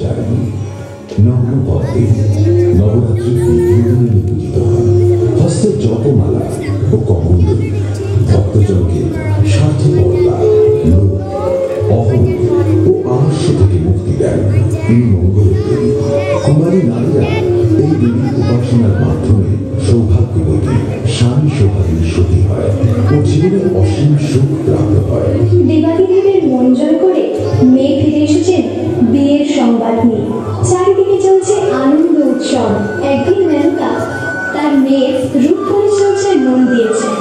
ব্রহ্মচারিণী নগ্নপদ্মে নবরাত্রির দ্বিতীয় দিনে পূজিত হয়। হস্তে জপমালা ও কমণ্ডলী ভক্তজনকে স্বার্থপরতা, লোভ, অহং ও আলস্য থেকে মুক্তি দেন। এই মঙ্গলের দেবী কুমারী নারীরা এই দেবীর উপাসনার মাধ্যমে সৌভাগ্যবতী, স্বামী সোহাগীর সতী হয় ও জীবনের অসীম সুখ প্রাপ্ত হয়। দেবাদিদেবের মন জয় করে মেয়ে ফিরে এসেছেন বিয়ের সংবাদ নিয়ে। চারিদিকে চলছে আনন্দ উৎসব। একদিন মেনকা তার মেয়ের রূপ পরিচর্যায় মন দিয়েছেন।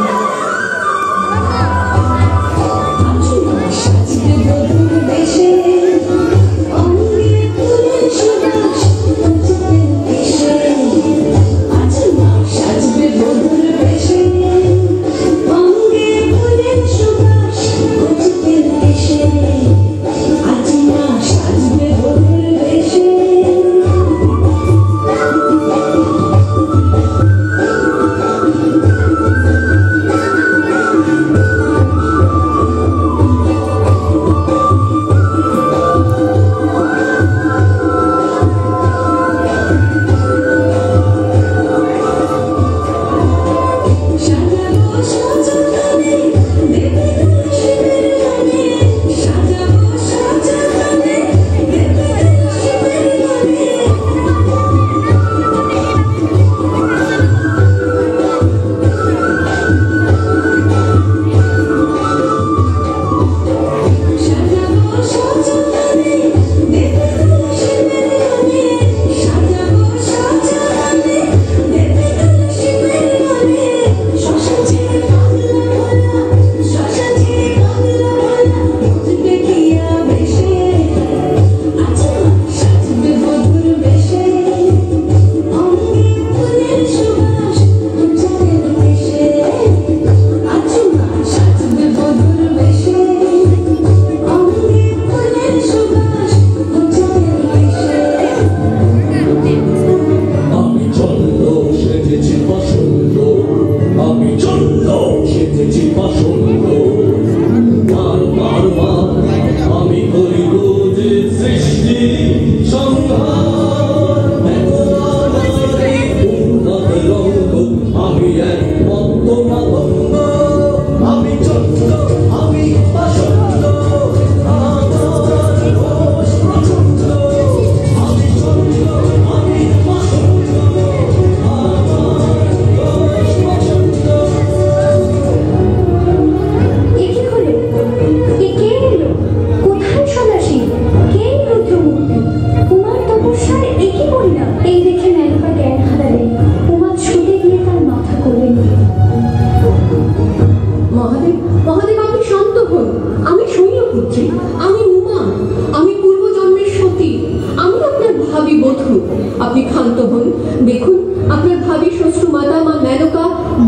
আপনি ক্ষান্ত হন। দেখুন আপনার ভাবী শ্বশুর মাতা মা মেনকা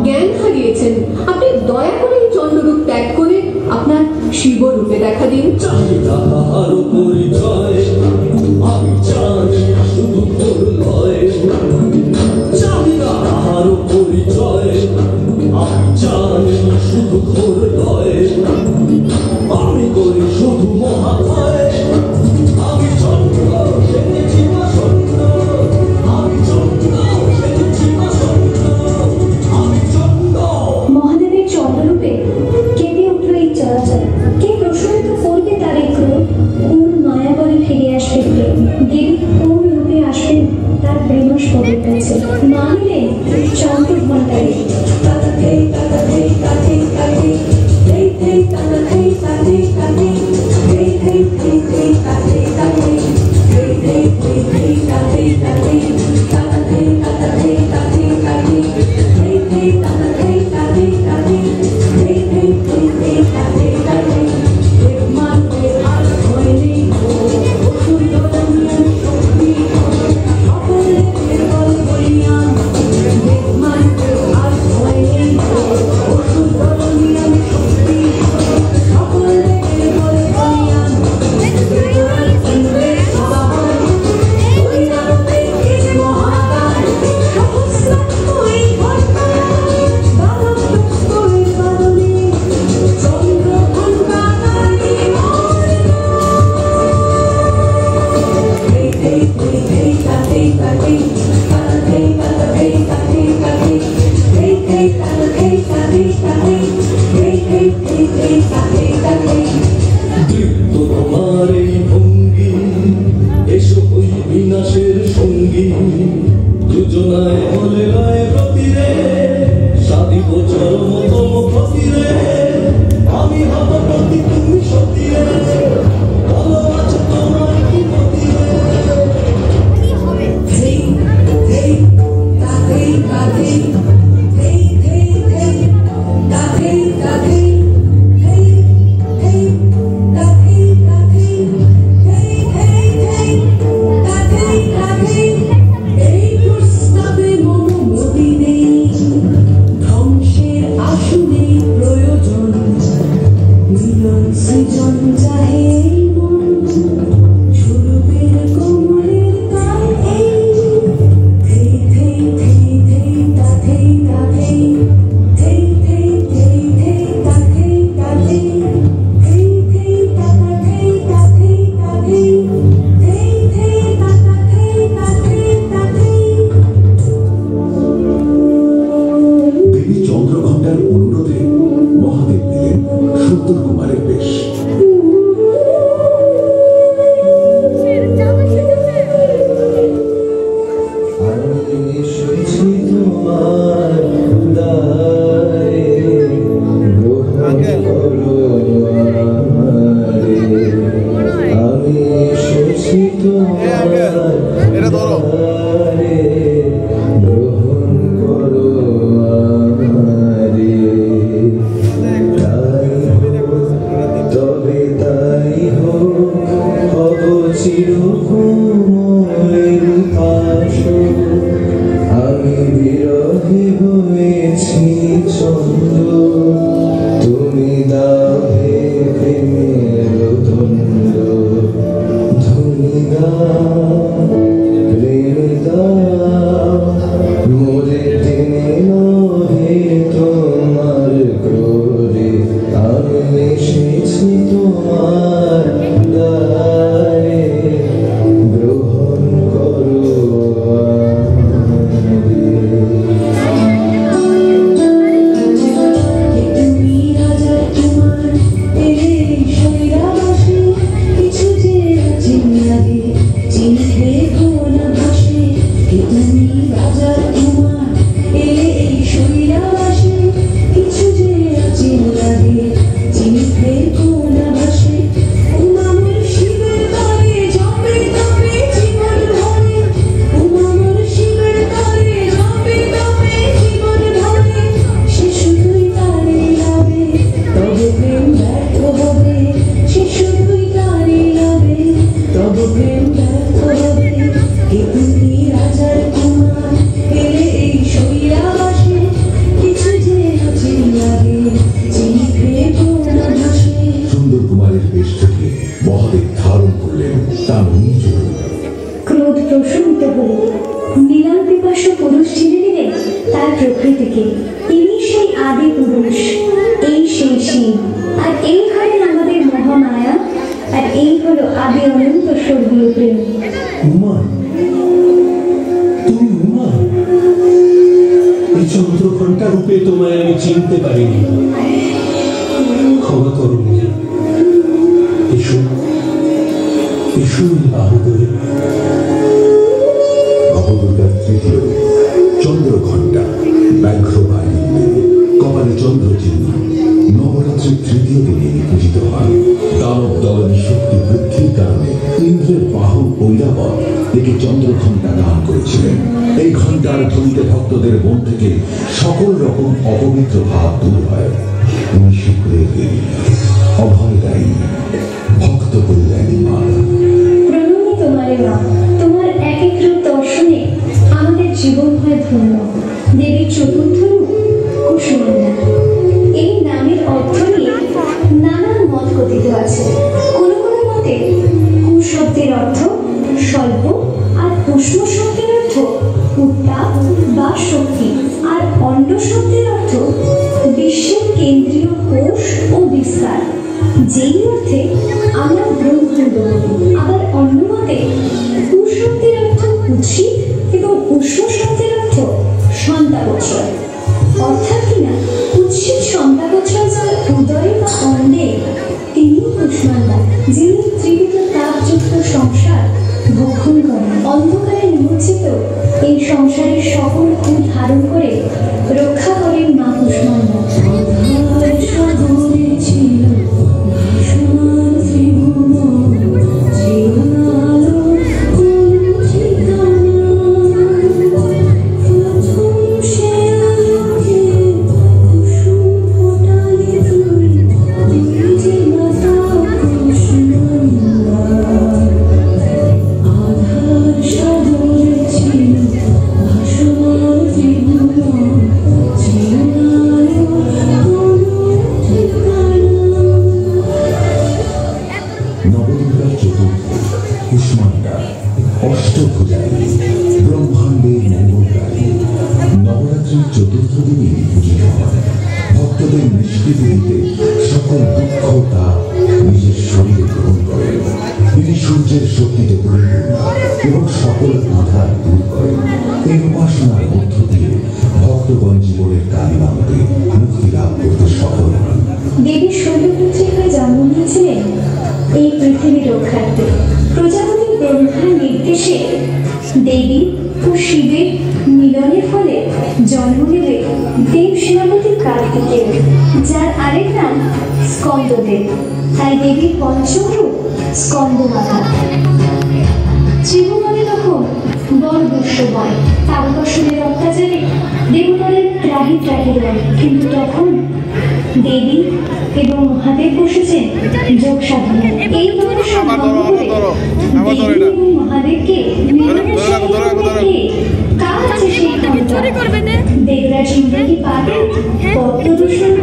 জ্ঞান হারিয়েছেন। আপনি দয়া করে এই চন্দ্ররূপ ত্যাগ করে আপনার শিবরূপে দেখা দিন। আমি করি শুধু মহাভয়, আমি চন্দ্র সেজেছি বসন্ত, আমি চন্দ্র সেজেছি বসন্ত, আমি চন্দ্র। মহাদেবের চন্দ্ররূপে কেঁপে উঠল এই চরাচর। কে প্রশমিত করবে তার এই ক্রোধ? কোন মায়া বলে ফিরে আসবে প্রেম? দেবী কোন রূপে আসবেন তার প্রেমস্পদের কাছে? মানলেন চন্দ্র ঘণ্টায় সঙ্গী যোজনায় বলে লয় প্রতিরে সাদিব চরমতম ক্ষতিরে আমি হব প্রতি তুমি সতীরে বলো আছে তোমার কি প্রতিরে Hey, hey, da hey, da hey, hey, hey, hey, da hey, da hey, hey, hey, da hey, da hey, hey, hey, hey, da hey, da hey. এই প্রস্তাবে মম মতি নেই, ধ্বংসের আসনে প্রয়োজন, মিলন সৃজন চাহে এই মন, ঝুলবের কোমলের তার এই ধেই ধেই ধেই ধেই তা ধেই তা ধেই ধেই ধেই ধেই ধেই তা ধেই তা ধেই ধেই ধেই তা তা ধেই তা ধেই তা ধেই ধেই ধেই তা তা ধেই তা ধেই তা ধেই। দেবী চন্দ্রঘণ্টার অনুরোধে মহাদেব দিলেন সুন্দর কুমারের বেশ। আমি এসেছি তোমার দ্বারে গ্রহণ করো আমারে আমি এসেছি তোমার দ্বারে গ্রহণ করো আমারে তাই হোক তবে তাই হোক হব চিরকোমলের পাশে আমি বিরহে হয়েছি ছন্দ তুমি দাও হে প্রেমের দ্বন্দ্ব তুমি দাও প্রেম দাও মোরে টেনে নহে তোমার ক্রোড়ে আমি এসেছি তোমার দ্বারে গ্রহণ করো তুমি রাজার কুমার এলে শৈরাবাসে কিছু যে চিন্নাগে চিনতে কোনা ভাসে তুমি রাজার কুমার এলে শৈরাবাসে কিছু যে চিন্নাগে চিনতে কোনা ভাসে উমামর শিবের তরে জপে তপে জীবন ভরে উমামর শিবের তরে জপে তপে জীবন ভরে সে শুধুই তারে লাভে তবে প্রেম ব্যর্থ হবে সে শুধুই তারে লাভে তবে প্রেম ব্যর্থ হবে কে তুমি রাজার কুমার এলে এই শৈরাবাসে কিছু যে অচিন লাগে চিনতে কোনা ভাসে। সুন্দর কুমারের বেশ থেকে মহাদেব ধারণ করলেন তার নিজ রূপ। ক্রোধ প্রশমিত হল, নীলাল পিপাসু পুরুষ চিনে নিলেন তার প্রকৃতিকে। তিনি সেই আদি পুরুষ, এই সেই শিব, আর এই হলেন আমাদের মহামায়া, আর এই হলো আদি অনন্ত স্বর্গীয় প্রেম। উমা, তুমি উমা? এই চন্দ্রঘণ্টা রূপে তোমায় আমি চিনতে পারিনি, ক্ষমা করো নীল। এসো এসো বাহুদরে। নবদুর্গার তৃতীয় রূপ চন্দ্রঘণ্টা, ব্যাঘ্র বাহিনী, কপালে চন্দ্রচিহ্ন, নবরাত্রির তৃতীয় দিনে পূজিত হয়। দানব দলের শক্তি বৃদ্ধির কারণে ইন্দ্রের বাহু ঐরাবত একে চন্দ্রঘণ্টা দান করেছিলেন। এই ঘণ্টার ধ্বনিতে ভক্তদের মন থেকে সকল রকম অপবিত্র ভাব দূর হয়। তুমি শুক্রের দেবী, অভয়দায়ী, ভক্ত কল্যাণী মাতা। প্রণামী তোমারে মা, তোমার এক এক রূপ দর্শনে আমাদের জীবন হয় ধন্য। দেবীর চতুর্থ রূপ কুসুমণ্ডা। এই নামের অর্থ নিয়ে নানান মত কথিত আছে। কোনো কোনো মতে কু শব্দের অর্থ স্বল্প, আর পুষ্প শব্দের অর্থ উত্তাপ বা শক্তি, আর অণ্ড শব্দের অর্থ বিশ্বের কেন্দ্রীয় কোষ ও বিস্তার, যেই অর্থে আমরা ব্রহ্মাণ্ড বলি। আবার অন্য মতে কু শব্দের অর্থ কুৎসিত এবং উষ্ণ শব্দের অর্থ সন্তাপচ্ছয়। অর্থাৎ কিনা কুৎসিত সন্তাপচ্ছয় যার উদরে বা অন্ডে তিনি কুষ্মাণ্ডা, যিনি ত্রিবিধ তাপযুক্ত সংসার ভক্ষণ করেন, অন্ধকারে নিমজ্জিত গচ্ছিত এই সংসারের সকল ভুল ধারণ করে রক্ষা করেন মা কুষ্মান্ডা। নবদুর্গার চতুর্থী কুষ্মান্ডা অষ্টভুজারী ব্রহ্মাণ্ডের মঙ্গলকারী নবরাত্রির চতুর্থ দিনই পূজিত হয়। ভক্তদের নিষ্কৃতি দিতে সকল দুঃখ তাপ নিজের শরীরে গ্রহণ করেন। তিনি সূর্যের শক্তিতে পরিপূর্ণ এবং সকল আধার দূর করেন। এই উপাসনার মধ্য দিয়ে ভক্তগণ জীবনের কালিমাতে মুক্তি লাভ করতে সফল হন। দেবী শৈলপুত্রী হয়ে জন্ম নিয়েছিলেন এই পৃথিবী রক্ষার্থে। প্রজাপতি ব্রহ্মার নির্দেশে দেবী ও শিবের মিলনের ফলে জন্ম নেবে দেব সেনাপতি কার্তিকেয়, যার আরেক নাম স্কন্দদেব। তাই দেবীর পঞ্চম রূপ স্কন্দমাতা। ত্রিভুবনে তখন বড় দুঃসময়। তারকাসুরের অত্যাচারে দেবতাদের ত্রাহি ত্রাহি রয়। কিন্তু তখন দেবী এবং মহাদেব বসেছেন যোগ সাধনা। এই তপস্যা ভঙ্গ করে দেবী এবং মহাদেবকে মিলনের সাথে কার আছে সেই ক্ষমতা? দেবরাজ ইন্দ্র কি পারেন পদ্মদূষণ?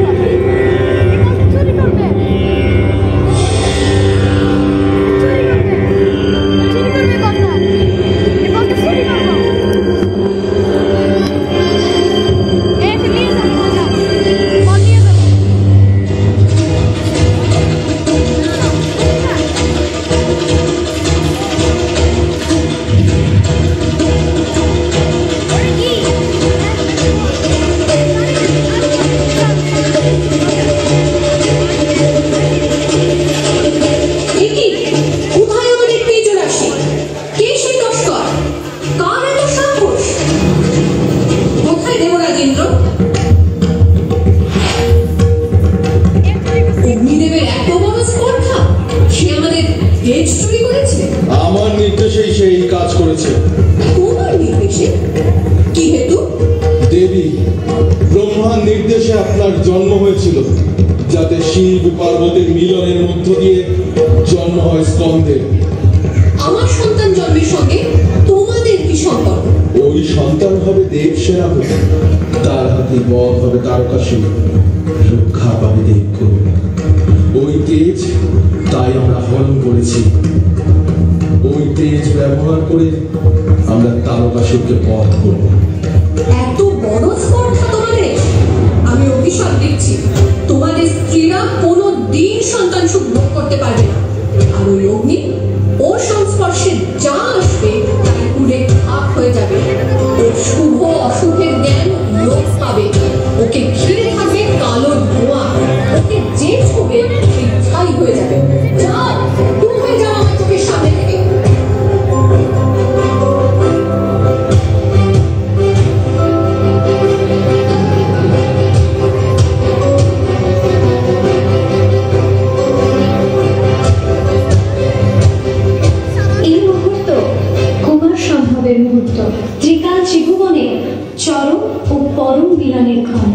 আমার নির্দেশেই সে এই কাজ করেছে। তোমার নির্দেশে? কি হেতু? দেবী, ব্রহ্মার নির্দেশে আপনার জন্ম হয়েছিল, যাতে শিব পার্বতীর মিলনের মধ্য দিয়ে জন্ম হয় স্কন্দের। আমার সন্তান জন্মের সঙ্গে তোমাদের কি সম্পর্ক? ওই সন্তান হবে দেব সেনাপতি, তার হাতে বধ হবে তারকাসুর, রক্ষা পাবে দেবকুল। ওই তেজ তাই আমরা হরণ করেছি। ওই তেজ ব্যবহার করে আমরা তারকাসুরকে বধ করব। এত বড় স্পর্ধা তোমাদের! আমি অভিশাপ দিচ্ছি, তোমাদের স্ত্রীরা কোনো দিন সন্তান সুখ ভোগ করতে পারবে না। আর ওই অগ্নি, ওর সংস্পর্শে যা আসবে তাই পুড়ে খাক হয়ে যাবে। ওর শুভ অশুভের জ্ঞান লোক পাবে। ওকে ঘিরে থাকবে কালো ধোঁয়া। ওকে যে ছুবে সে ছাই হয়ে যাবে। যাও, দূর হয়ে যাও আমার চোখের সামনে থেকে। মুহূর্ত ত্রিকাল ত্রিভুবনে চরম ও পরম মিলনের ক্ষণ।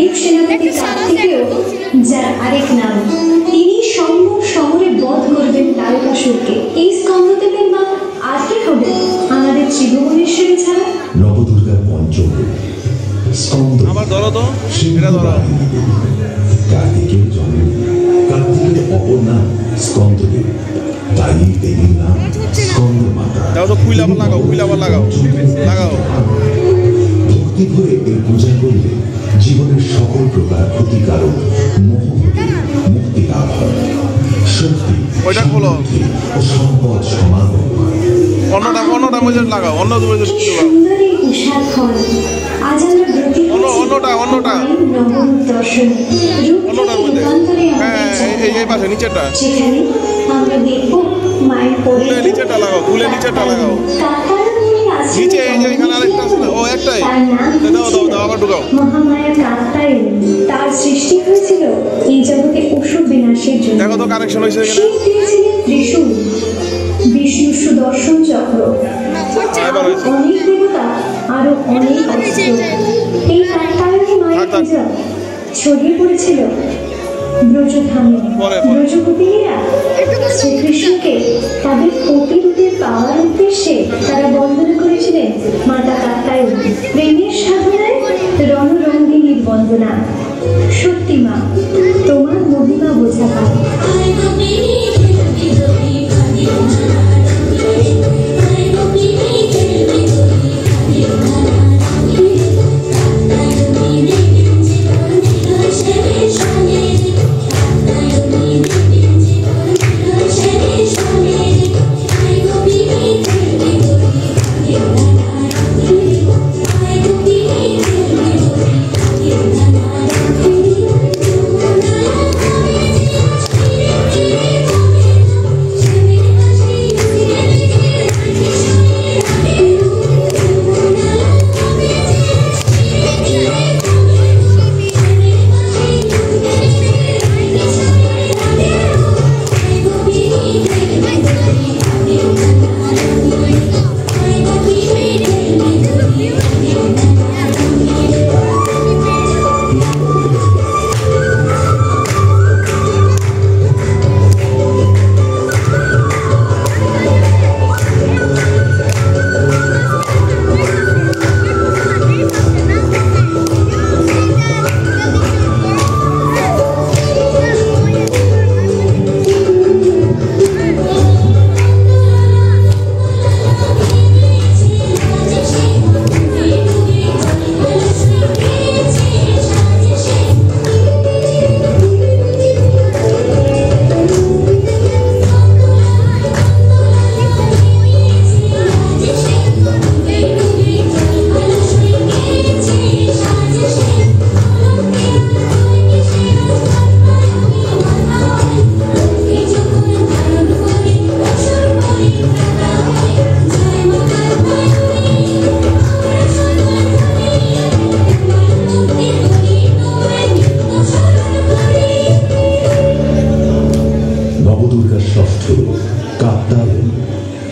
দেব সেনাপতি কার্তিকেয় যার আরেক নাম। তিনি সম্মুখ শহরে বধ করবেন তারকাসুরকে। এই স্কন্দদেবের মা আর কে হবে আমাদের ত্রিভুবনেশ্বরী ছাড়া? নবদুর্গার পঞ্চম স্কন্দ কার্তিকের জন্ম, কার্তিকের অপর নাম স্কন্দদেব, তাই দেবীর নাম স্কন্দ মাতা। ভক্তি ভরে এই পূজা করলে জীবনের সকল প্রকার ক্ষতিকারক মোহ হতে মুক্তি লাভ হয়, শক্তি সমৃদ্ধি ও সম্পদ সমাগম হয়। সুন্দরী উষার ফল আজ আমরা ব্রতী নবম দর্শনে রূপান্তরে সেখানে আমরা দেখব মায়ের মহামায়া কাত্যায়ন। তার সৃষ্টি হয়েছিল এই জগতে অসুর বিনাশের জন্য। ত্রিশূল, বিষ্ণু সুদর্শন চক্র, অনেক দেবতা, আরো অনেক অস্ত্র। এই কাত্যায়নী মায়ের পূজা ছড়িয়ে পড়েছিল ব্রজধামে। ব্রজগোপিনীরা শ্রীকৃষ্ণকে তাদের পতিরূপে পাওয়ার উদ্দেশ্যে তারা বন্দনা করেছিলেন মাতা কাত্যায়নী। প্রেমের সাধনায় রণরঙ্গিনীর বন্দনা। সত্যি মা, তোমার মহিমা বোঝা পায়।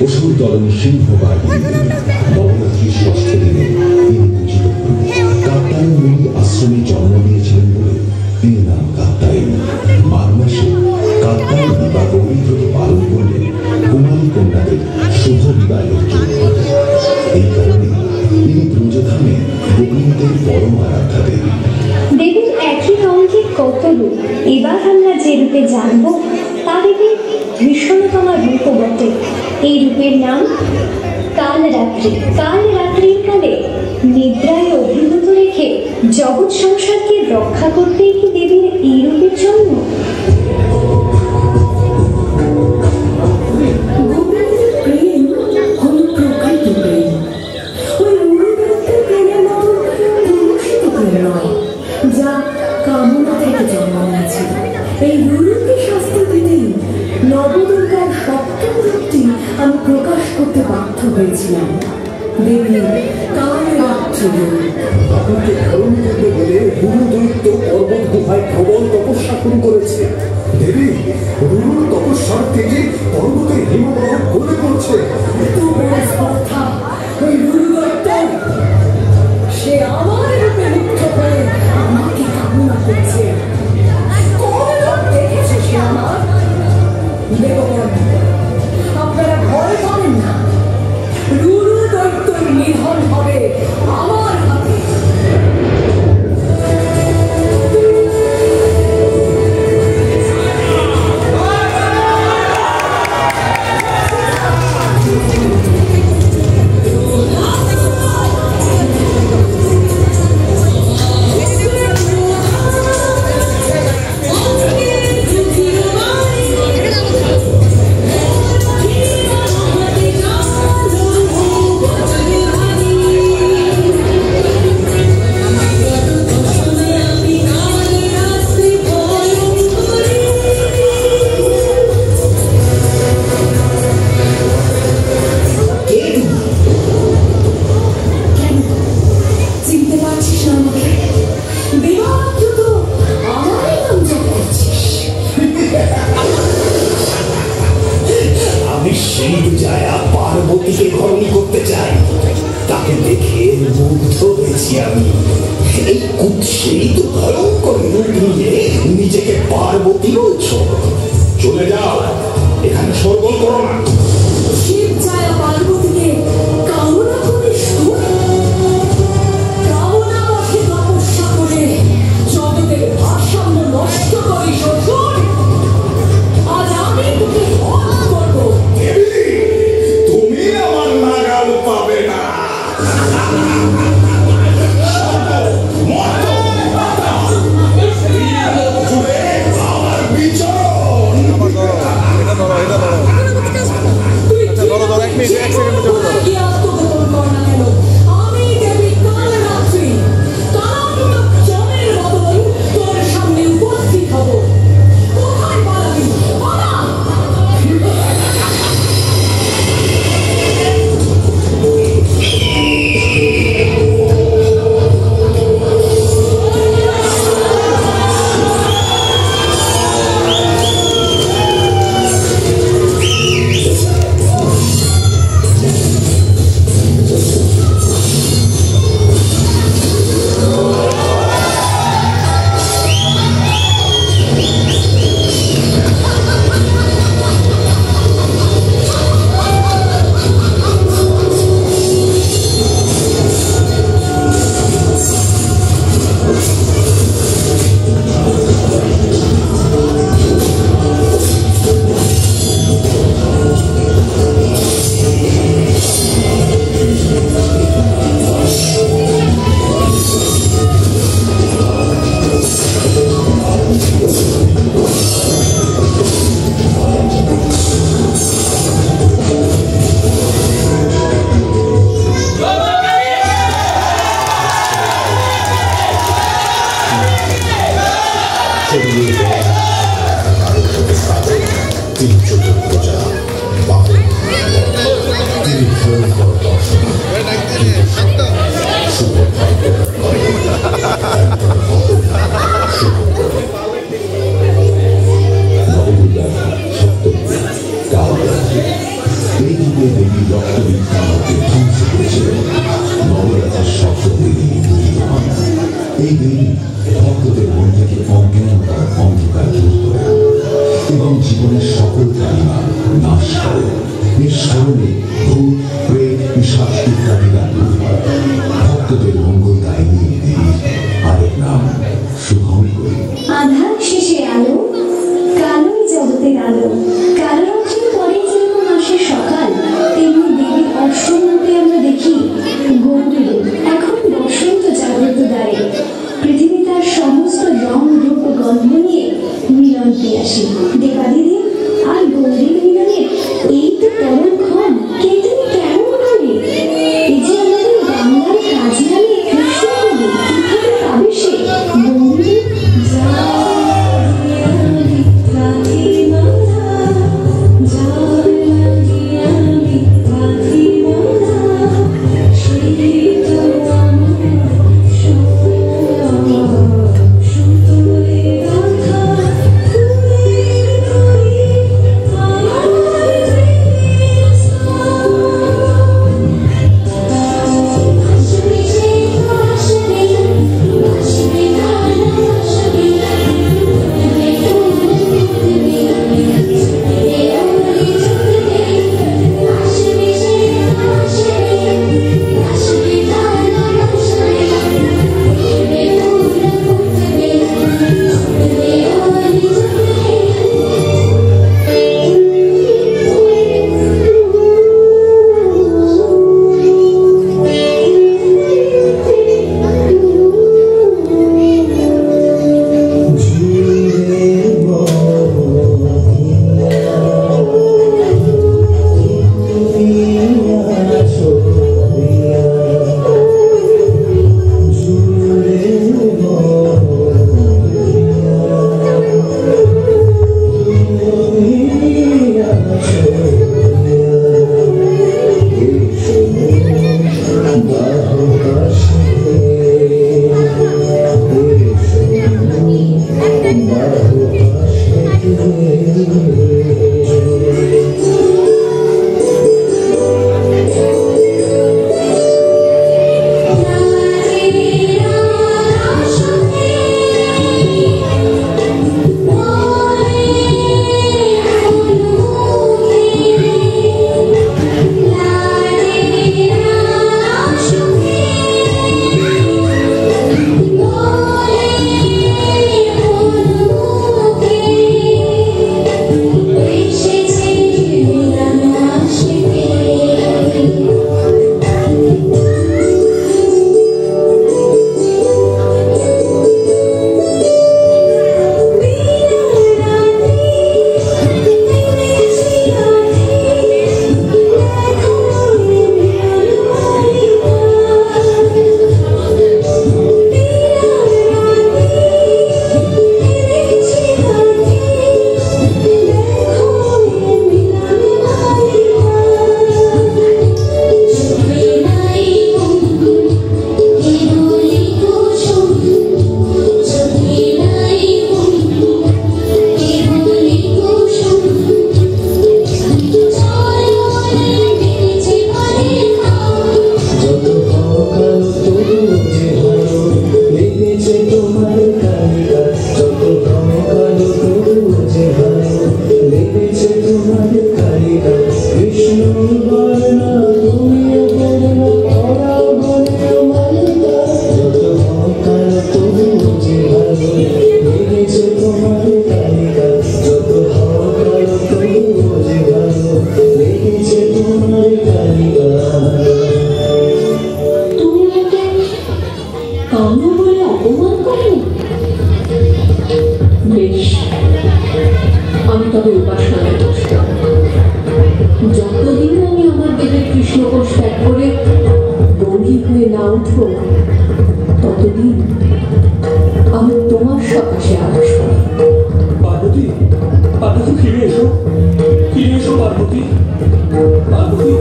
অসুর দলন সিংহবাহিনী নবরাত্রির ষষ্ঠ দিনে তিনি পূজিত হন। কাত্যায়ন মুনি আশ্রমে জন্ম নিয়েছিলেন বলে এর নাম কাত্যায়ন। মাঘ মাসে কাত্যায়ন বা গৌরীব্রত পালন করলে কুমারী কন্যাদের শুভ বিবাহের জন্য। এই কারণে তিনি ব্রজধামে গোপিনীদের পরম আরাধ্যা দেবী। দেবীর একই রঙে কত রূপ, এবার আমরা যে রূপে জানবো তা দেবীর ভীষণতম রূপ বটে। এই রূপের নাম কালরাত্রি। কালরাত্রির কালে নিদ্রায় অভিভূত রেখে জগৎ সংসারকে রক্ষা করতেই কি দেবীর এই রূপের জন্ম? যা কামনা থেকে জন্ম নিয়েছিল। এই রূপকে শাস্তি দিতেই নবদুর্গার সপ্তম রূপটি আমি প্রকাশ করতে বাধ্য হয়েছিলাম। দেবী কালরাত্রি আপনাকে ধারণ করতে বলে গুরু দৈত্য পর্বত গুহায় প্রবল তপস্যা শুরু করেছে। দেবী গুরুর তপস্যার তেজে পর্বতের হিমবাহ গলে পড়ছে। সে আমার রূপে মুক্ত হয়ে আমাকে শিব জায়া পার্বতীকে ঘরণী করতে চাই, তাকে দেখে মুগ্ধ হয়েছি আমি। এই কুৎসিত ভয়ঙ্কর রূপ নিয়ে নিজেকে পার্বতী বলছ? চলে যাও, এখানে সরগোল করো না। শিব ছায়া পার্বতীকে কামনা করিস তুই? কামনা বসে তপস্যা করে জগতের ভারসাম্য নষ্ট করিস অসুর। আজ আমি তোকে বধ করব। তুমি আমার নাগাল পাবে না। আমার বিচরণ আমি দেবী কালরাত্রি কালান্তক জমের মতন তোর সামনে উপস্থিত হব। কোথায় পালাবি? পালা! তোমার তালিকা যত হওয়া কালো তবু যে ভালো লেগেছে তোমার তালিকা। তুমি আমাকে কালো বলে অপমান করো? বেশ, আমি তবে উপাসনায় বসতাম। যতদিন আমি আমার দেহের কৃষ্ণকোষ ত্যাগ করে গৌরী হয়ে না উঠব, ততদিন আমি তোমার সকাশে আকাশ করি। পার্বতী, পার্বতী ফিরে এসো, ফিরে এসো পার্বতী, পার্বতী।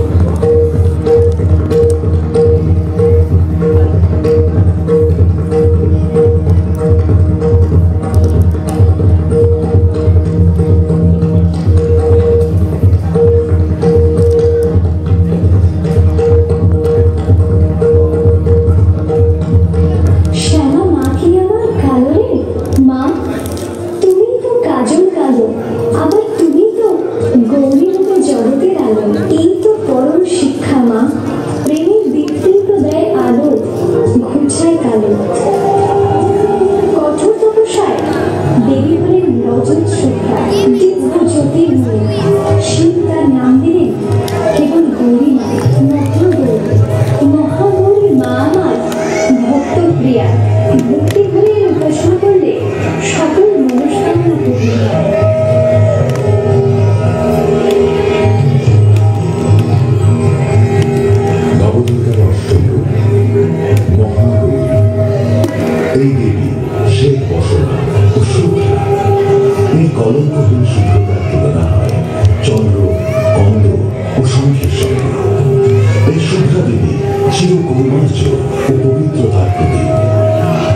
শ্যামা মা কি আমার কালো রে? মা, তুমি তো কাজল কালো, আবার তুমি তো গৌরী রূপে জগতের আলো। এই তো পরম শিক্ষা মা, প্রেমের দীপ্তি তো দেয় আলো, ঘুরছায় কালো। কঠোর তপস্যায় দেবী হলেন রজত শ্রদ্ধা, দিব্য জ্যোতির মুখ। শিব তার নাম দিলেন কেবল গৌরী নয়, মহাগৌরী। মহাগৌরী মা আমার ভক্ত প্রিয়া, ভক্তি ভরে উপাসনা করলে সকল মনস্কামনা পূর্ণ হয়। নবদুর্গার অষ্টম রূপ মহাগৌরী। এই দেবী শ্বেত বসনা ও শুভ্রা। এই কলঙ্কহীন শুভ্রতার তুলনা হয় চন্দ্র, কন্দ ও শঙ্খের সঙ্গে। এই শুভ্রা দেবী চির কৌমার্য ও পবিত্রতার প্রতীক।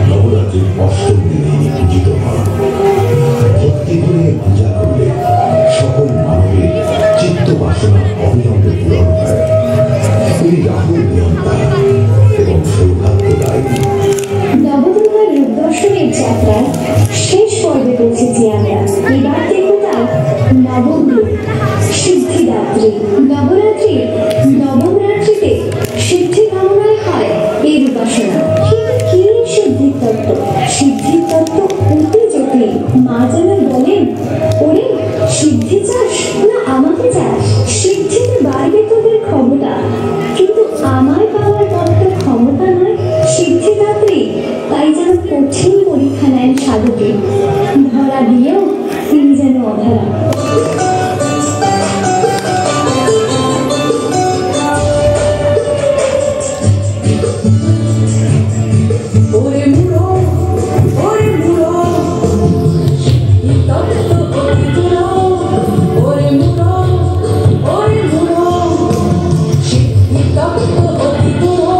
নবরাত্রির অষ্টম দিনে পূজিত হন। ভক্তি করে পূজা করলে সকল মানবের চিত্ত বাসনা অবিলম্বে পূরণ হয়। তিনি রাহুর নিয়ন্তা এবং সৌভাগ্যদায়ী। নবদুর্গার রূপ দর্শনের যাত্রায় শেষ পর্বে পৌঁছেছি আমরা। এবার দেখব তার নবম রূপ, সিদ্ধিদাত্রী। নবম রাত্রিতে সিদ্ধি কামনায় হয় এর উপাসনা। কিন্তু কি সিদ্ধির তত্ত্ব? সিদ্ধির তত্ত্ব অতি জটিল। মা যেন বলেন, ওরে সিদ্ধি চাস না আমাকে চাস? সিদ্ধিতে বাড়বে তোদের ক্ষমতা, কিন্তু আমায় পাওয়ার তত্ত্ব ক্ষমতা নয়। সিদ্ধিদাত্রী তাই যেন কঠিন পরীক্ষা নেন সাধকে, ধরা দিয়েও তিনি যেন অধরা। ওরে মুড়ো, ওরে মুড়ো, তত্ত্ব ওরে মুড়ো, ওরে মুড়ো, ওরে মুড়ো, সিদ্ধি তত্ত্ব ওরে মুড়ো।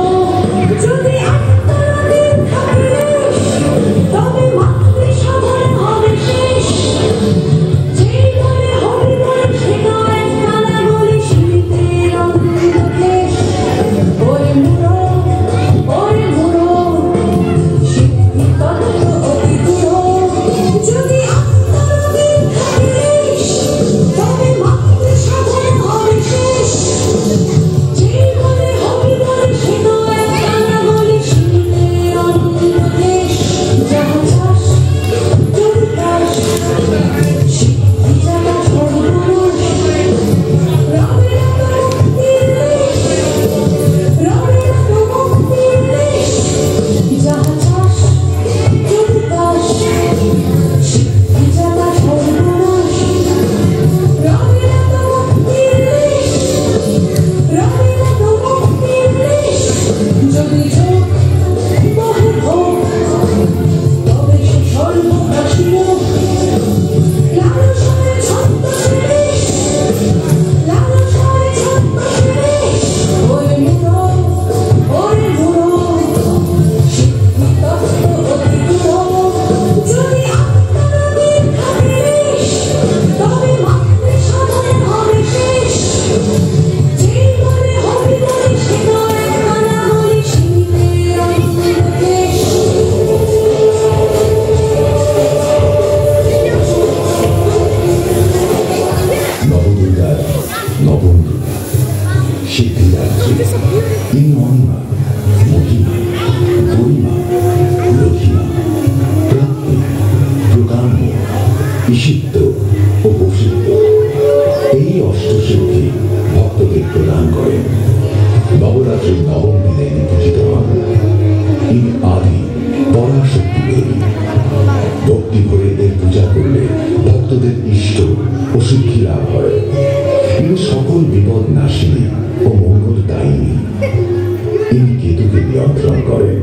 যদি আত্মরাধীন থাকিস, তবে মাতৃ সাধন হবে শেষ। যে ঈশিত্ব ও বসিত্ব এই অষ্টসিদ্ধি ভক্তদের প্রদান করেন। নবরাত্রির নবম দিনে ইনি পূজিত হন। ইনি আদি পরাশক্তি দেবী। ভক্তি ভরে এর পূজা করলে ভক্তদের ইষ্ট ও সিদ্ধি লাভ হয়। ইনি সকল বিপদ নাশিনী ও মঙ্গলদায়িনী। ইনি কেতুকে নিয়ন্ত্রণ করেন।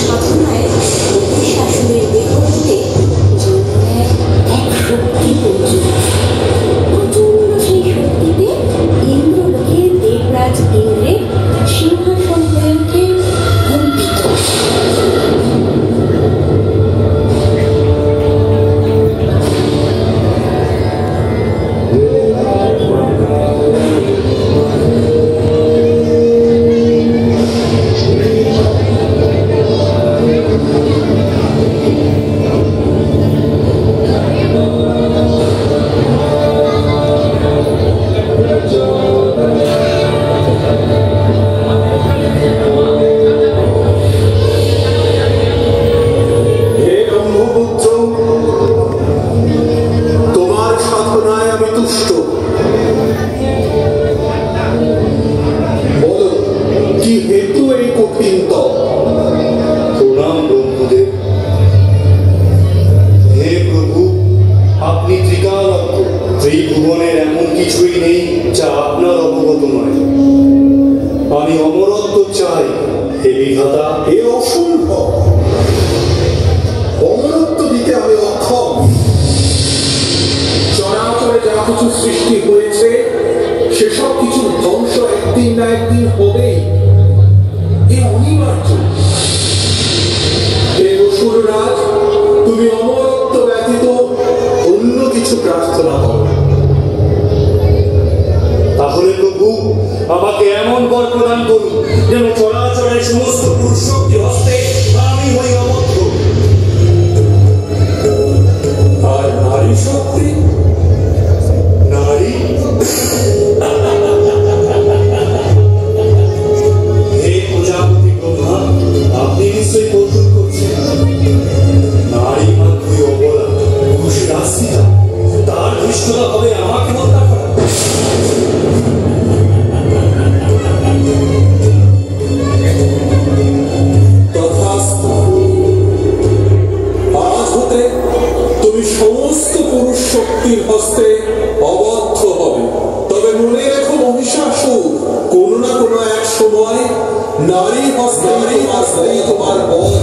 সাধনায় শাশুড়ির দেহ হতে জন্ম নেয় 100 যেহেতু এই কঠিন তপ। প্রণাম ব্রহ্মদেব। হে প্রভু, আপনি ত্রিকালজ্ঞ। ত্রিভুবনের এমন কিছুই নেই যা আপনার অবগত নয়। আমি অমরত্ব চাই। হে বিধাতা, এ অসম্ভব। অমরত্ব দিতে আমি অক্ষম। চরাচরে যা কিছু সৃষ্টি হয়েছে সেসব কিছু ধ্বংস একদিন না একদিন হবেই। এ অনিবার্য। হে অসুররাজ, তুমি অমরত্ব ব্যতীত অন্য কিছু প্রার্থনা করো। তাহলে প্রভু আমাকে এমন বর প্রদান করুন যেন চরাচরের সমস্ত পুরুষ শক্তি হস্তে আমি হই অবদ্ধ। আর নারী শক্তি? নারী? হে প্রজাপতি ব্রহ্মা, আপনি নিশ্চয়ই কৌতুক করছেন। নারী মাত্রই অবলা, পুরুষের আশ্রিতা। তার ধৃষ্টতা হবে আমাকে হত্যা করা। তথাস্তু। আজ হতে তুমি সমস্ত পুরুষ শক্তির হস্তে অবদ্ধ হবে। তবে মনে রেখো মহিষাসুর, কোনো না কোনো এক সময় নারী হস্তেই তোমার বধ।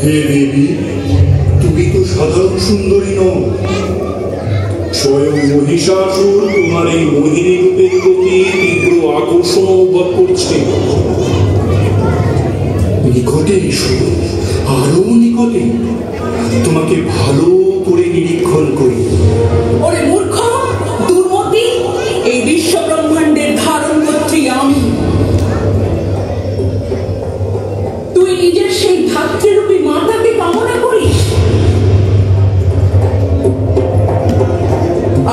হে দেবী, তুমি তো সাধারণ সুন্দরী নও। স্বয়ং মহিষাসুর তোমার এই মোহিনী রূপের প্রতি তীব্র আকর্ষণ অনুভব করছে। নিকটে এসো, আরো নিকটে, তোমাকে ভালো করে নিরীক্ষণ করি। ওরে মূর্খ, দুর্মতি, এই বিশ্ব ব্রহ্মাণ্ডের ধারণ করছি আমি। তুই নিজের সেই ধাত্রীরূপী মাতাকে কামনা করিস।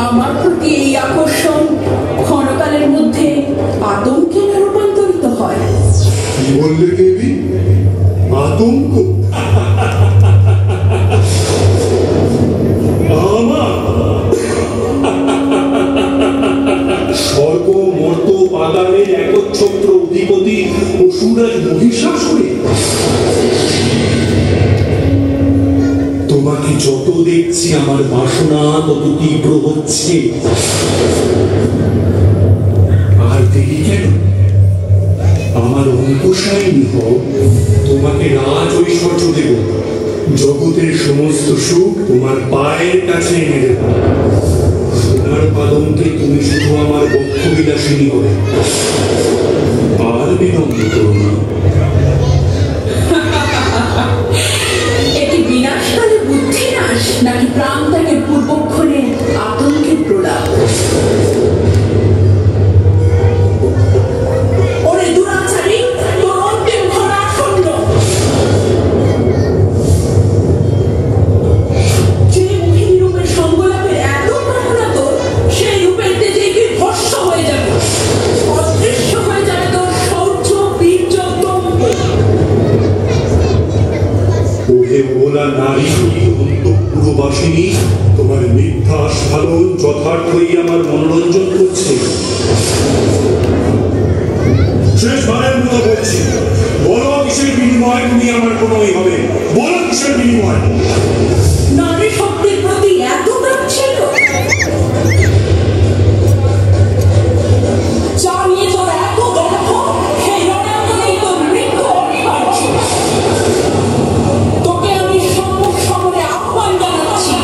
আমার প্রতি এই আকর্ষণ ক্ষণকালের মধ্যে আতঙ্কে রূপান্তরিত হয়। কি বললে দেবী? আতঙ্ক? স্বর্গ মর্ত পাতালের একচ্ছত্র অধিপতি অসুরাজ মহিষাসুরে। তোমাকে যত দেখছি আমার বাসনা তত তীব্র হচ্ছে। আর দেরি কেন? আমার অঙ্কুশায়িনী হও, তোমাকে রাজ ঐশ্বর্য দেব। জগতের সমস্ত সুখ তোমার পায়ের কাছে এনে দেব। সোনার পাদমকে তুমি শুধু আমার বক্ষ বিলাসিনী হবে। আর বিলম্ব করো না। এটি বিনাশকালে বুদ্ধিনাশ নাকি প্রাণত্যাগের পূর্বক্ষণে আতঙ্কের প্রলাপ? অবলা নারী অন্তঃপুরবাসিনী, তোমার মিথ্যা আস্ফালন যথার্থই আমার মনোরঞ্জন করছে। শেষবারের মতো বলছি, বলো কিসের বিনিময় তুমি আমার কোনোই হবে? বলো কিসের বিনিময়? নারী শক্তির প্রতি এত ছিল জানিয়ে তোর এত গর্ব, সেই রণাঙ্গনেই তোর মৃত্যু অনিবার্য। তোকে আমি সম্মুখ সমরে আহ্বান জানাচ্ছি।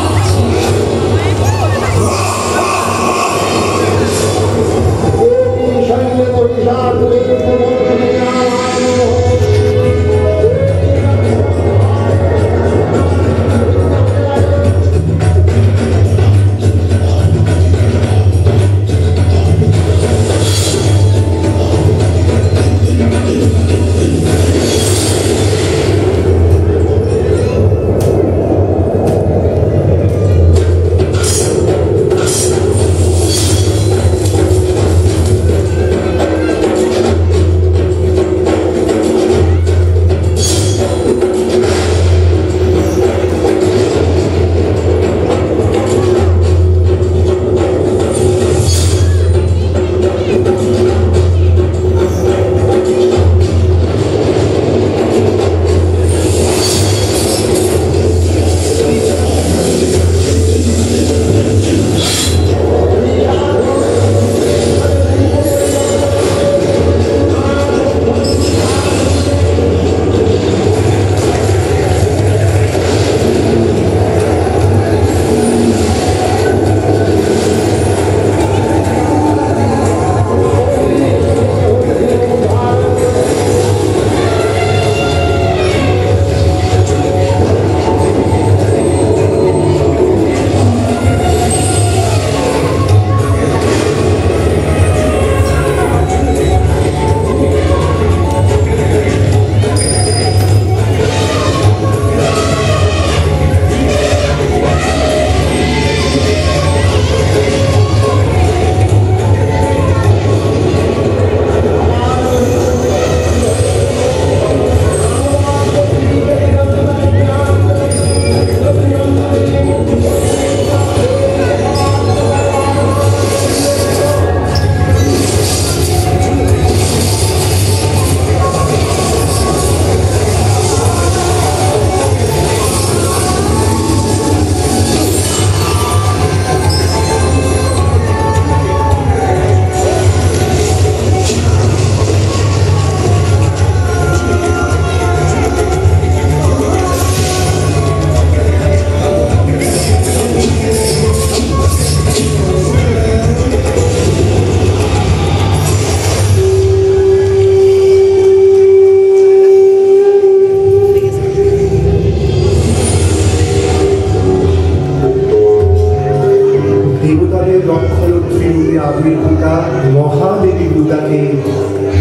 আবির্ভূতা মহাদেবী দুর্গাকে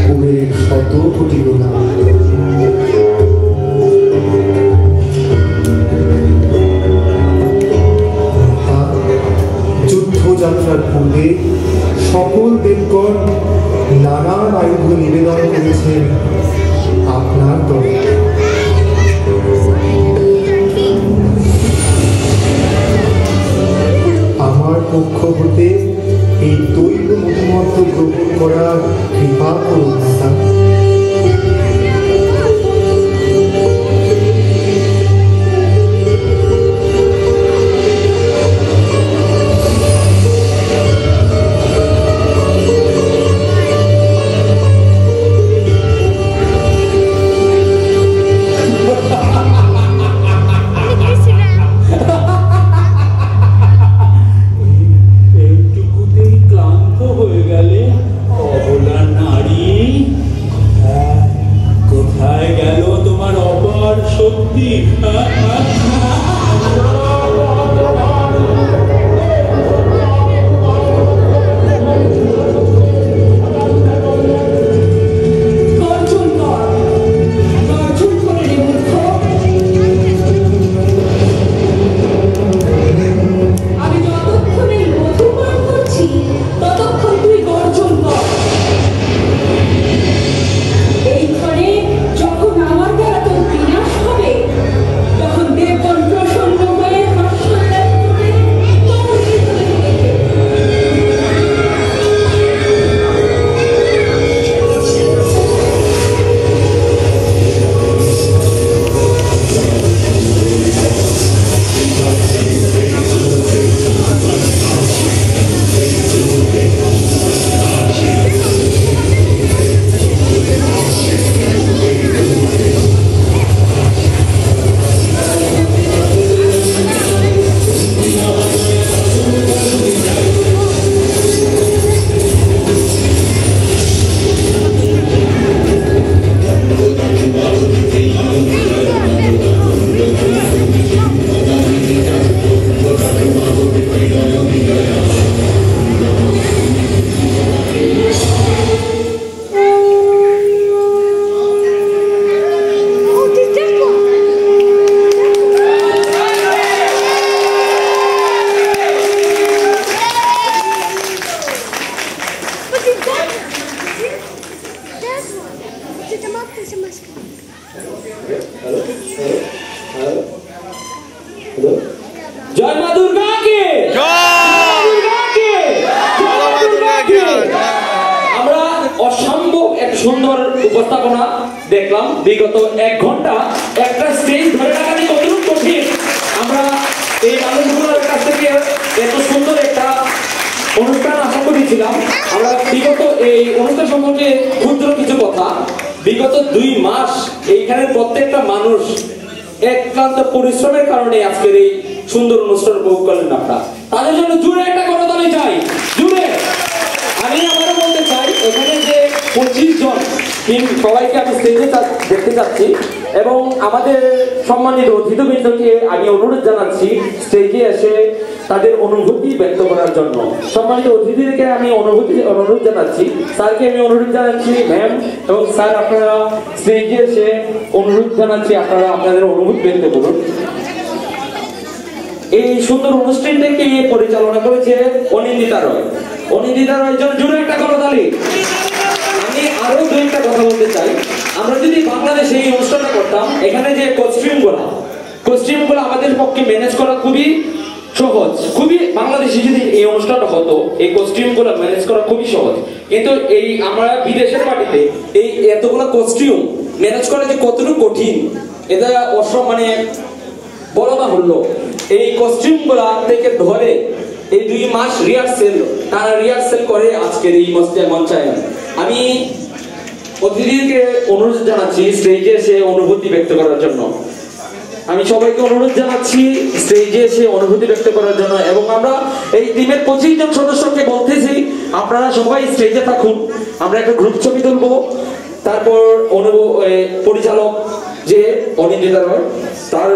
কুবের শত কোটি গোনা। যুদ্ধযাত্রার পূর্বে সকল দেবগণ নানান আয়ুধ নিবেদন করেছেন আপনার দলে। আমার পক্ষ হতে এই দৈব মধুমত্ত গ্রহণ করার কৃপা করুন মাতা। এইটুকুতেই ক্লান্ত হয়ে গেলে অবলা নারী। জয় মা দুর্গা কি আমরা অসম্ভব এক সুন্দর উপস্থাপনা দেখলাম। বিগত 1 ঘন্টা একটা স্টেজ ধরে রাখা কতটুকু কঠিন, আমরা এই মানুষগুলোর কাছ থেকে এত সুন্দর একটা অনুষ্ঠান আশা করেছিলাম। আমরা বিগত এই অনুষ্ঠান সম্পর্কে ক্ষুদ্র কিছু কথা, বিগত 2 মাস এইখানে প্রত্যেকটা মানুষ একান্ত পরিশ্রমের কারণে আজকের এই সুন্দর অনুষ্ঠান উপভোগ করলেন আপনারা। তাদের জন্য জুড়ে একটা করতালি চাই, জুড়ে। আমি আবারও বলতে চাই, এখানে যে 25 জন টিম সবাইকে আমি স্টেজে দেখতে চাচ্ছি এবং আমাদের সম্মানিত অতিথিবৃন্দকে আমি অনুরোধ জানাচ্ছি স্টেজে এসে তাদের অনুভূতি ব্যক্ত করার জন্য। সম্মানিত অতিথিদেরকে আমি অনুরোধ জানাচ্ছি, স্যারকে আমি অনুরোধ জানাচ্ছি, ম্যাম এবং স্যার আপনারা স্টেজে এসে অনুরোধ জানাচ্ছি আপনারা আপনাদের অনুভূতি ব্যক্ত করুন। এই সুন্দর অনুষ্ঠানটাকে পরিচালনা করেছে অনিন্দিতা রয়। অনিন্দিতা রয়ের জন্য জুড়ে একটা করতালি। আমি আরো 2টা কথা বলতে চাই। আমরা যদি বাংলাদেশে এই অনুষ্ঠানটা করতাম, এখানে যে কস্টিউমগুলো আমাদের পক্ষে ম্যানেজ করা খুবই সহজ, খুবই বাংলাদেশে যদি এই অনুষ্ঠানটা হতো এই কস্টিউমগুলো ম্যানেজ করা খুবই সহজ। কিন্তু এই আমরা বিদেশের মাটিতে এই এতগুলো কস্টিউম ম্যানেজ করা যে কতটুকু কঠিন এটা মানে বলা বাহুল্য। এই কস্টিউমগুলা থেকে ধরে এই 2 মাস তারা রিহার্সেল করে আজকের এই মঞ্চায়ন। আমি অতিথিকে অনুরোধ জানাচ্ছি স্টেজে এসে অনুভূতি ব্যক্ত করার জন্য। আমি সবাইকে অনুরোধ জানাচ্ছি স্টেজে এসে অনুভূতি ব্যক্ত করার জন্য। এবং আমরা এই টিমের 25 জন সদস্যকে বলতেছি আপনারা সবাই স্টেজে থাকুন, আমরা একটা গ্রুপ ছবি তুলবো। তারপর পরিচালক যে অনিন্দিতা রয় তার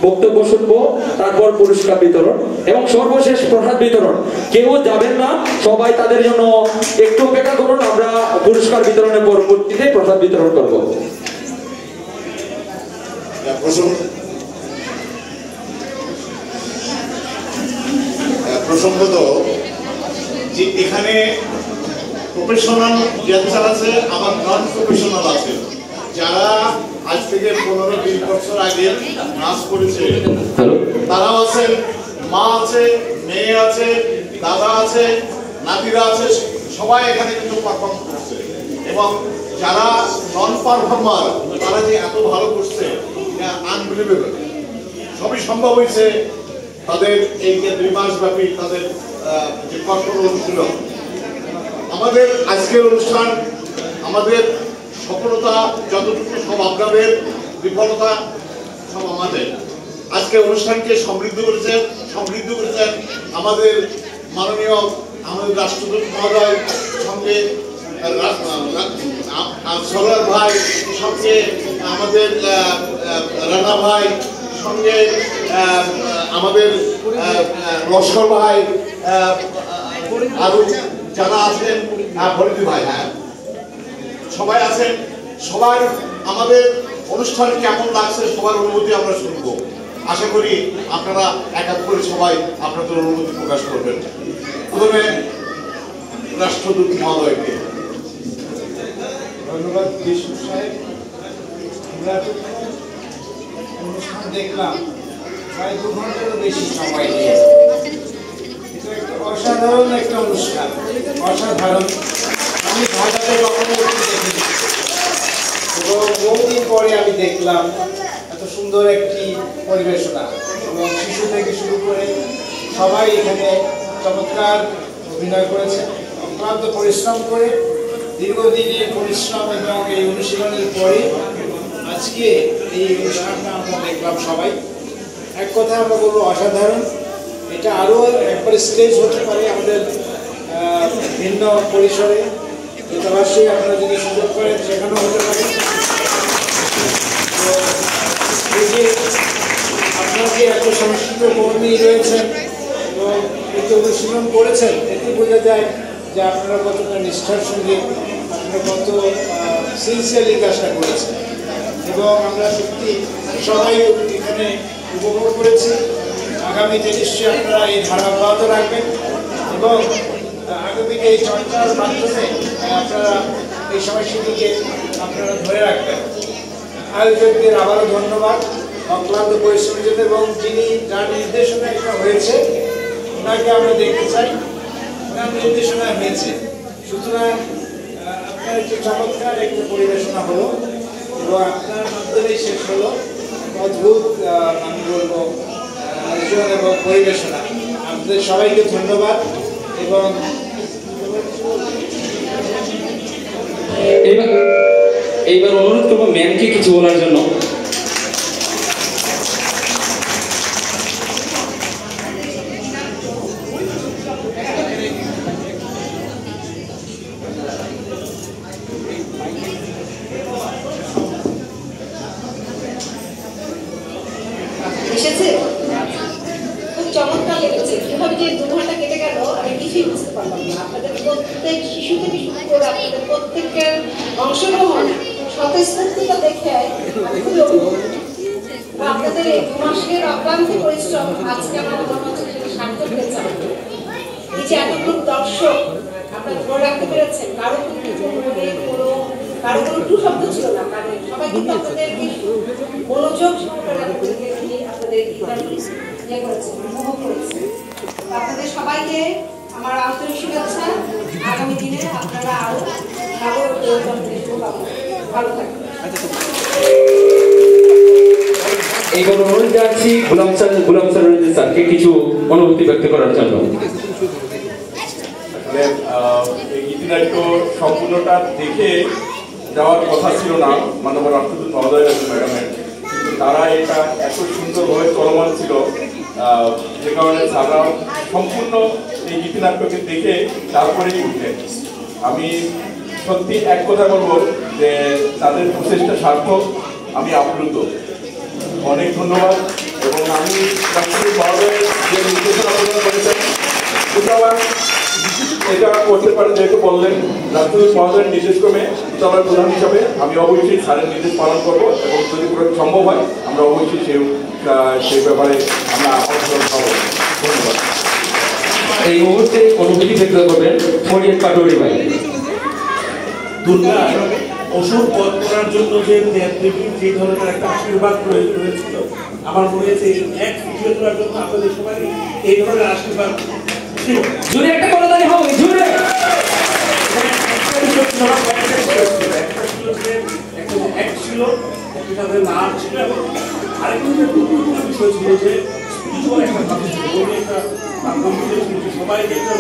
বক্তব্য শুনবো, তারপর পুরস্কার বিতরণ এবং সর্বশেষ প্রসাদ বিতরণ। কেউ যাবেন না, সবাই তাদের জন্য একটু অপেক্ষা করুন, আমরা পুরস্কার বিতরণের পরবর্তীতে প্রসাদ বিতরণ করব। প্রসঙ্গত যে এখানে প্রফেশনাল ড্যান্সার আছে, আবার নন প্রফেশনাল আছে, যারা আজ থেকে 15-20 বছর আগে নাচ করেছে তারাও আছেন, মা আছে, মেয়ে আছে, দাদা আছে, নাতিরা আছে, সবাই এখানে কিন্তু পারফর্ম করছে। এবং যারা নন পারফর্মার তারা যে এত ভালো করছে আনবিলিভেবল। সবই সম্ভব হয়েছে তাদের এই যে 2 মাস ব্যাপী তাদের যে কঠোর অনুশীলন। আমাদের আজকের অনুষ্ঠান, আমাদের সফলতা যতটুকু সব আপনাদের, বিফলতা সব আমাদের। আজকে অনুষ্ঠানকে সমৃদ্ধ করেছেন আমাদের মাননীয় আমাদের রাষ্ট্রদূত মহোদয়, সঙ্গে সরোয়ার ভাই, সঙ্গে আমাদের রানা ভাই, সঙ্গে আমাদের লস্কর ভাই, আরো যারা আছেন, ফরিদি ভাই, হ্যাঁ সবাই আছেন। সবার আমাদের অনুষ্ঠান কেমন লাগছে সবার অনুভূতি আমরা শুনবো। আশা করি আপনারা এক এক করে সবাই আপনাদের অনুভূতি প্রকাশ করবেন। প্রথমে রাষ্ট্রদূত মহোদয়কে ধন্যবাদ। বিষ্ণু সাহেব, আমরা অনুষ্ঠান দেখলাম প্রায় 2 ঘন্টারও বেশি সময় নিয়ে। এটা একটা অসাধারণ একটা অনুষ্ঠান, অসাধারণ। আমি ঢাকাতে কখনো দেখিনি এবং বহুদিন পরে আমি দেখলাম এত সুন্দর একটি পরিবেশনা। এবং শিশু থেকে শুরু করে সবাই এখানে চমৎকার অভিনয় করেছে, অক্লান্ত পরিশ্রম করে, দীর্ঘদিনের পরিশ্রম এবং এই অনুশীলনের পরে আজকে এই অনুষ্ঠানটা আমরা দেখলাম সবাই। এক কথা আমরা বলবো অসাধারণ। এটা আরও একবার স্টেজ হতে পারে আমাদের ভিন্ন পরিসরে। দূতাবাসে আপনারা যদি সুযোগ করেন সেখানেও হতে পারে। তো এই যে আপনারা যে এত সংস্কৃত কর্মী রয়েছেন এবং এতে অনুশীলন করেছেন, এতে বোঝা যায় যে আপনারা কতটা নিষ্ঠার সঙ্গে, আপনারা কত সিনসিয়ারলি কাজটা করেছেন। এবং আমরা সত্যি সবাই এখানে উপভোগ করেছি। আগামীতে নিশ্চয়ই আপনারা এই ধারা অব্যাহত রাখবেন এবং আগামীতে এই চর্চার মাধ্যমে আপনারা এই সময়সূচিকে আপনারা ধরে রাখবেন। আয়োজকদের আবারও ধন্যবাদ অক্লান্ত পরিশ্রমের জন্য, এবং যার নির্দেশনা এটা হয়েছে ওনাকে আমরা দেখতে চাই, ওনার নির্দেশনা হয়েছে। সুতরাং আপনার একটি চমৎকার একটি পরিবেশনা হলো এবং আপনার মাধ্যমেই শেষ হলো অদ্ভুত আমি বলবো আয়োজন এবং পরিবেশনা। আপনাদের সবাইকে ধন্যবাদ। এবং এইবার অনুরোধ করবো ম্যামকে কিছু বলার জন্য। এসেছে, খুব চমৎকার লেগেছে। কিভাবে যে 2 ঘন্টা কেটে গেল আমি কিছুই বুঝতে পারলাম না। আপনাদের প্রত্যেক শিশু থেকে শুরু করে আপনাদের প্রত্যেকের অংশগ্রহণ স্বতঃস্ফূর্ততা দেখে আমি খুবই অভিভূত। আপনাদের এই 2 মাসের অক্লান্তি পরিশ্রম আজকে আমার মনে হচ্ছে সেটা সার্থক হয়েছে। এই যে এতগুলো দর্শক আপনারা ধরে রাখতে পেরেছেন, কারো কোনো টু শব্দ ছিল না, কারণ সবাই কিন্তু আপনাদেরকে মনোযোগ সহকারে আপনাদের ইয়ে করেছে, উপভোগ করেছে। আপনাদের সবাইকে আমার আন্তরিক শুভেচ্ছা। আগামী দিনে আপনারা আরো ভালো ভালো থাকবেন। এইবার অনুরোধ জানাচ্ছি গোলাম স্যার স্যারকে কিছু অনুভূতি ব্যক্ত করার জন্য। এই গীতিনাট্য সম্পূর্ণটা দেখে যাওয়ার কথা ছিল না মাননীয় রাষ্ট্রদূত মহোদয় ম্যাডামের, কিন্তু তারা এটা এত সুন্দরভাবে চলমান ছিল যে কারণে তারা সম্পূর্ণ এই গীতিনাট্যকে দেখে তারপরেই উঠলেন। আমি সত্যি এক কথা বলবো যে তাদের প্রচেষ্টা সার্থক, আমি আপ্লুত, অনেক ধন্যবাদ। এবং আমি রাষ্ট্রদূত মহোদয় যে নির্দেশনা প্রদান করেছেন এটা করতে পারে, যেহেতু বললেন রাষ্ট্রদূত মহোদয়ের নির্দেশক্রমে বিদ্যালয়ের প্রধান হিসাবে আমি অবশ্যই স্যারের নির্দেশ পালন করবো, এবং যদি কোনো সম্ভব হয় আমরা অবশ্যই সেই ব্যাপারে আমরা অংশগ্রহণ পাবো। ধন্যবাদ। এই মুহূর্তে অনুভূতি ব্যক্ত করবেন ফরিয়াদ পাটোয়ারি ভাই। দুর্গা অসুর পথ করার জন্য যে দেবীর যে ধরনের একটা আশীর্বাদ প্রয়োজন হয়েছিল, আমার মনে হয়েছে এই এক ভিডিও করার জন্য আপনাদের সবাই এই ধরনের আশীর্বাদ জোরে একটা করতালি হবে, জোরে। বিষয় ছিল যে স্পিরিচুয়াল একটা ভাবে সবাই দেখতে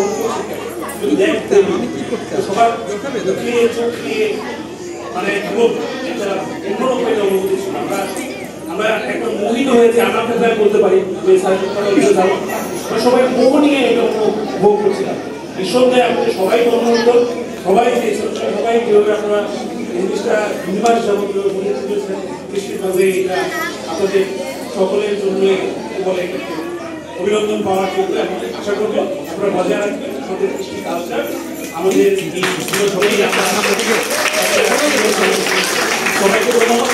সবার মানে অনুভূতি ছিল। আমরা একটা মোহিত হয়েছে, আমরা প্রায় বলতে পারি যে সবাই মোহ নিয়ে এটা ভোগ করছিলাম। নিঃসন্দেহে আমাদের সবাই অনুমোদিত, সবাই সবাই যেভাবে আপনারা জিনিসটা নির্বাচ যেমন বলে তুলেছেন, নিশ্চিতভাবে এটা আপনাদের সকলের জন্য বলে অভিনন্দন পাওয়ার জন্য এবং আশা করবো আপনারা বজায় রাখবেন আমাদের কৃষ্টি কালচার। আমাদের এই সবাইকে ধন্যবাদ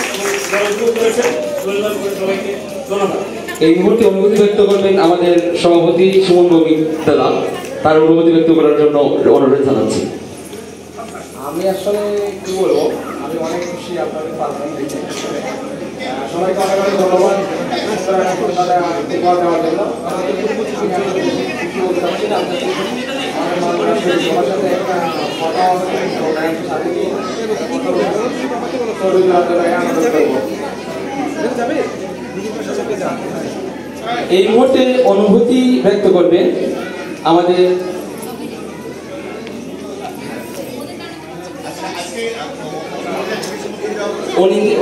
এবং করেছেন সবাইকে ধন্যবাদ। এই মুহূর্তে অনুভূতি ব্যক্ত করবেন আমাদের সভাপতি সুমন ভৌমিক দাদা, তার অনুভূতি ব্যক্ত করার জন্য অনুরোধ জানাচ্ছি। আমি আসলে কি বলবো, আমি অনেক খুশি আপনাদের পারফরমেন্স দেখে। সবাইকে অনেক অনেক ধন্যবাদ দেওয়ার জন্য। কিছু বলতে পারছি না, সবার সাথে একটা কথা সাথে নিয়ে আনন্দ করবো। এই মুহূর্তে অনুভূতি ব্যক্ত করবেন আমাদের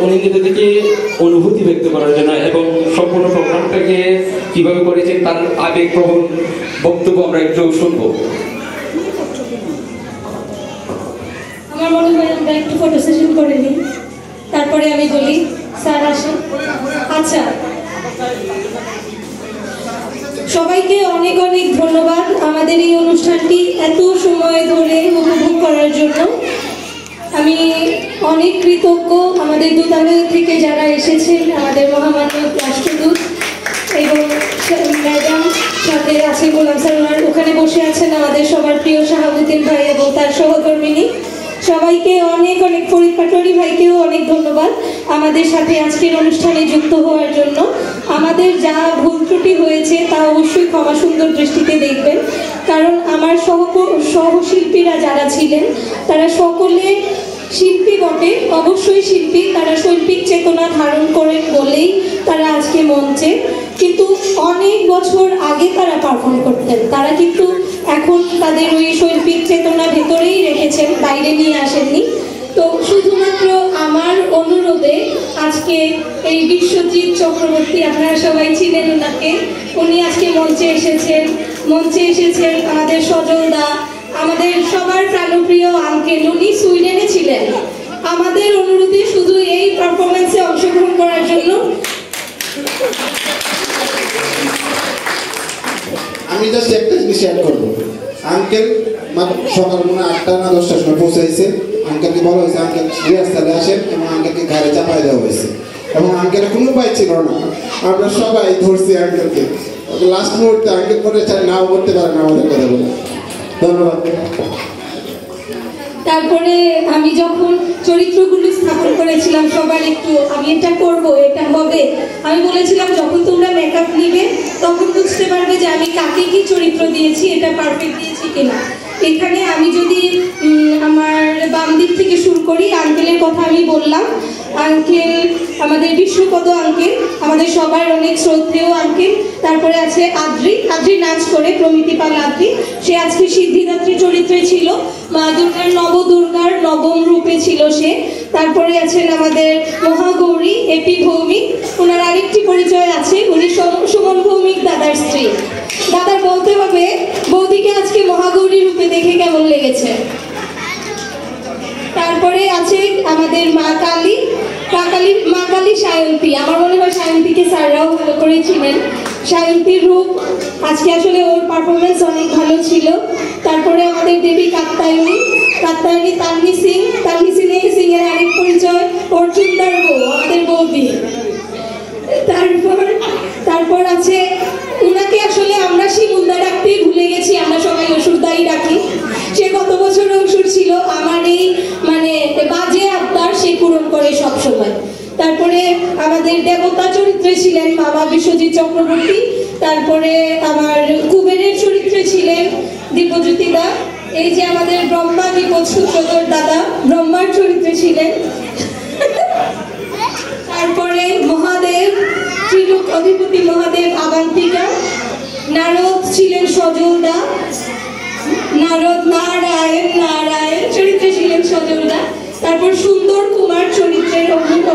অনিন্দিতা থেকে অনুভূতি ব্যক্ত করার জন্য এবং সম্পূর্ণ প্রোগ্রামটাকে কিভাবে করেছেন তার আবেগপ্রবণ বক্তব্য আমরা একটু শুনবো। আমার মনে হয় আমরা একটু ফটো সেশন করে নিই, তারপরে আমি বলি স্যার আসেন। আচ্ছা, সবাইকে অনেক অনেক ধন্যবাদ আমাদের এই অনুষ্ঠানটি এত সময় ধরে উপভোগ করার জন্য। আমি অনেক কৃতজ্ঞ আমাদের দূতাবাস থেকে যারা এসেছেন, আমাদের মহামান্য রাষ্ট্রদূত এবং ম্যাডাম, সাথে আছে গোলাম স্যার, ওখানে বসে আছেন আমাদের সবার প্রিয় শাহাবুদ্দিন ভাই এবং তার সহকর্মিনী। সবাইকে অনেক অনেক, ফরিদ পাটোয়ারি ভাইকেও অনেক ধন্যবাদ আমাদের সাথে আজকের অনুষ্ঠানে যুক্ত হওয়ার জন্য। আমাদের যা ভুল ত্রুটি হয়েছে তা অবশ্যই ক্ষমা সুন্দর দৃষ্টিতে দেখবেন, কারণ আমার সহশিল্পীরা যারা ছিলেন তারা সকলে শিল্পী বটে, অবশ্যই শিল্পী, তারা শৈল্পিক চেতনা ধারণ করেন বলেই তারা আজকে মঞ্চে, কিন্তু অনেক বছর আগে তারা পারফর্ম করতেন, তারা কিন্তু এখন তাদের ওই শৈল্পিক চেতনা ভেতরেই রেখেছেন, বাইরে নিয়ে আসেননি। তো শুধুমাত্র আমার অনুরোধে আজকে এই বিশ্বজিৎ চক্রবর্তী, আপনারা সবাই ছিলেন ওনাকে, উনি আজকে মঞ্চে এসেছেন আমাদের সজলদা, আমাদের সবার প্রাণপ্রিয় আঙ্কেল, উনি সুইডেনে ছিলেন, আমাদের অনুরোধে শুধু এই পারফরমেন্সে অংশগ্রহণ করার জন্য। আমি জাস্ট একটা জিনিস শেয়ার করবো। আঙ্কেল সকাল মনে 8টা না 10টার সময় পৌঁছাইছে, আঙ্কেলকে বলা হয়েছে আঙ্কেল রিহার্সালে আসেন, এবং আঙ্কেলকে ঘাড়ে চাপাই দেওয়া হয়েছে, এবং আঙ্কেলের কোনো উপায় ছিল না, আমরা সবাই ধরছি আঙ্কেলকে। লাস্ট মুহূর্তে আঙ্কেল করে চাই নাও করতে পারেন আমাদের কথা বলে। ধন্যবাদ। তারপরে আমি যখন চরিত্রগুলো স্থাপন করেছিলাম সবার একটু, আমি এটা করব, এটা হবে, আমি বলেছিলাম যখন তোমরা মেকআপ নিবে তখন বুঝতে পারবে যে আমি কাকে কি চরিত্র দিয়েছি, এটা পারফেক্ট দিয়েছি কিনা। এখানে আমি যদি আমার বাম দিক থেকে শুরু করি, আঙ্কেলের কথা আমি বললাম, আঙ্কেল আমাদের বিশ্বপদ আঙ্কেল, আমাদের সবার অনেক শ্রদ্ধেয় আঙ্কেল। তারপরে আছে আদ্রি নাচ করে, প্রমিতি পাল আদ্রি, সে আজকে সিদ্ধিদাত্রী চরিত্রে ছিল, মা দুর্গার নবদুর্গার নবম রূপে ছিল সে। তারপরে আছেন আমাদের মহাগৌরী এপি ভৌমিক, ওনার আরেকটি পরিচয় আছে, উনি সুমন ভৌমিক দাদার স্ত্রী। দাদার বলতে হবে বৌদিকে আজকে মহাগৌরী রূপে দেখে কেমন লেগেছে। তারপরে আছে আমাদের মা কালী সায়ন্তী, আমার মনে হয় সায়ন্তীকে স্যাররাও ভালো করে চিনেন। সায়ন্তীর রূপ আজকে আসলে ওর পারফরমেন্স অনেক ভালো ছিল। তারপরে আমাদের দেবী কাত্তায়নী তান্নি সিং এর আরেক পরিচয় অর্জুনদার বউ, আমাদের বৌদি। তারপর আছে উনাকে আসলে আমরা শিমুলদা ডাকতেই ভুলে গেছি, আমরা সবাই অসুরদাই ডাকি। সে গত বছর অসুর ছিল, আমার এই মানে বাজে আবদার সে পূরণ করে সব সময়। তারপরে আমাদের দেবতা চরিত্রে ছিলেন বাবা বিশ্বজিৎ চক্রবর্তী। তারপরে আমার কুবেরের চরিত্রে ছিলেন দীপজ্যোতি দা। এই যে আমাদের ব্রহ্মা বিপদ সূত্রধর দাদা ব্রহ্মার চরিত্রে ছিলেন। তারপরে মহাদেব ত্রিলোক অধিপতি মহাদেব আবান্তিকা। নারদ ছিলেন সজলদা, নারায়ণ চরিত্রে ছিলেন সজলদা। তারপর সুন্দর কুমার চরিত্রে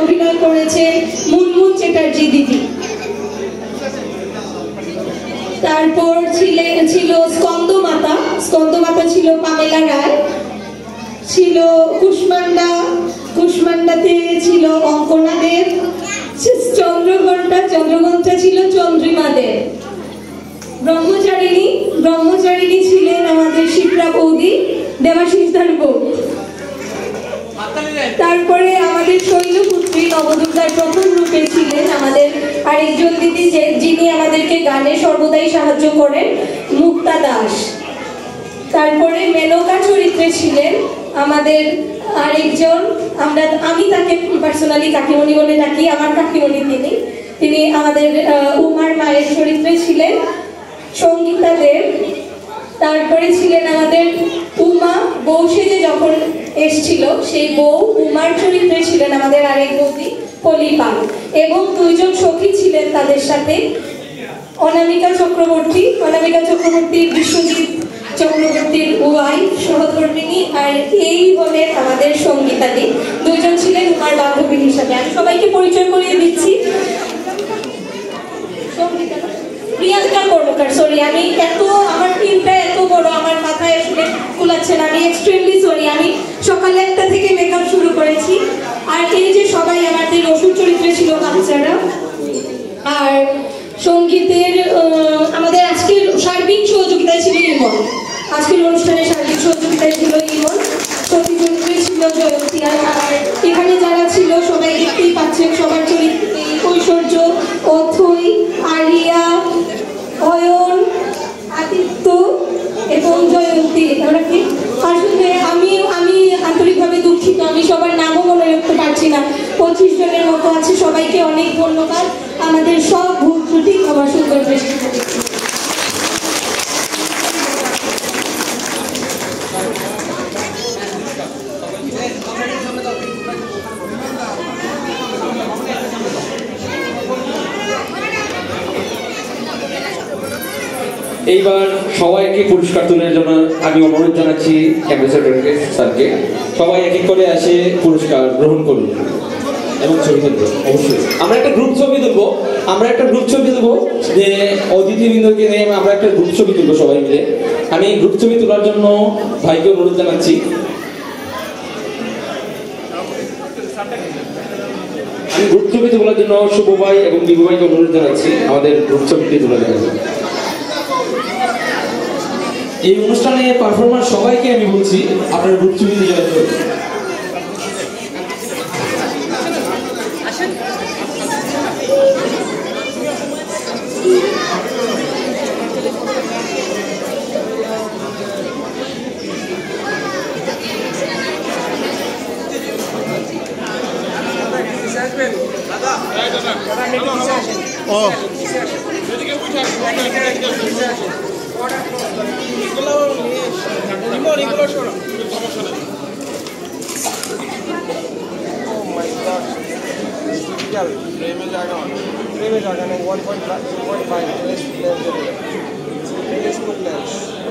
অভিনয় করেছে মুনমুন চ্যাটার্জি দিদি। তারপর ছিল স্কন্দমাতা ছিল পামেলা রায়, ছিল কুষ্মান্ডাতে ছিল অঙ্কনা দেব, চন্দ্রঘণ্টা ছিল চন্দ্রিমা দেব। ব্রহ্মচারিণী ছিলেন আমাদের শিপ্রা বৌদি, দেবাশিসদার বউ। তারপরে আমাদের শৈলপুত্রী নবদুর্গার প্রথম রূপে ছিলেন আমাদের আরেকজন দিদি, যিনি আমাদেরকে গানে সর্বদাই সাহায্য করেন, মুক্তা দাস। তারপরে মেনকা চরিত্রে ছিলেন আমাদের আরেকজন, আমি তাকে পার্সোনালি কাকিমণি বলে ডাকি, আমার কাকিমণি তিনি আমাদের উমার মায়ের চরিত্রে ছিলেন সঙ্গীতা দেব। তারপরে ছিলেন আমাদের উমা, বউ সেজে যখন এসছিল সেই বউ উমার চরিত্রে ছিলেন আমাদের আরেক বৌদি পলি পাল, এবং দুইজন সখী ছিলেন তাদের সাথে, অনামিকা চক্রবর্তী বিশ্বজিৎ চক্রবর্তীর ওয়াইফ সহধর্মিনী, আর এই হলে আমাদের সঙ্গীতাদি, দুইজন ছিলেন উমার বান্ধবী হিসাবে। আমি সবাইকে পরিচয় করিয়ে দিচ্ছি। প্রিয়াঙ্কা কর্মকার, সরি আমি আমার টিমটা এত বড়, আমার মাথায় আসলে কুলাচ্ছে না, আমি এক্সট্রিমলি সরি। আমি সকালে 1টা থেকে মেকআপ শুরু করেছি। আর এই যে সবাই আমাদের অসুর চরিত্রে ছিল বাচ্চারা। আর সঙ্গীতের আমাদের আজকের সার্বিক সহযোগিতায় ছিল ইমন, আজকের অনুষ্ঠানে সার্বিক সহযোগিতায় ছিল ইমন, সত্যি চরিত্রে ছিল জয়ন্তী। আর এখানে যারা ছিল সবাই দেখতেই পাচ্ছেন, সবার চরিত্রে ঐশ্বর্য, অথৈ, আরিয়া, অয়ন, আদিত্য এবং জয়ন্তী। আমরা কি আসলে আমি আন্তরিকভাবে পারছি না। 25 জনের মতো আছে, সবাইকে অনেক ধন্যবাদ। আমাদের সব ভুল ত্রুটি ক্ষমা সুন্দর দৃষ্টিতে দেখুন। এইবার সবাইকে পুরস্কার তুলে জন্য আমি অনুরোধ জানাচ্ছি অ্যাম্বাসেডর স্যারকে, সবাই এক এক করে আসে পুরস্কার গ্রহণ করুন এবং ছবি তুলবো। অবশ্যই আমরা একটা গ্রুপ ছবি তুলবো, যে অতিথিবৃন্দকে নিয়ে আমরা একটা গ্রুপ ছবি তুলবো সবাই মিলে। আমি গ্রুপ ছবি তোলার জন্য ভাইকে অনুরোধ জানাচ্ছি। আমি গ্রুপ ছবি তোলার জন্য শুভ ভাই এবং বিভু ভাইকে অনুরোধ জানাচ্ছি আমাদের গ্রুপ ছবিটি তুলে দেওয়ার জন্য। এই অনুষ্ঠানে পারফরমার সবাইকে আমি বলছি আপনার গ্রুপ ছবিতে জয়েন করুন। প্রেমে জায়গা নেই 1.5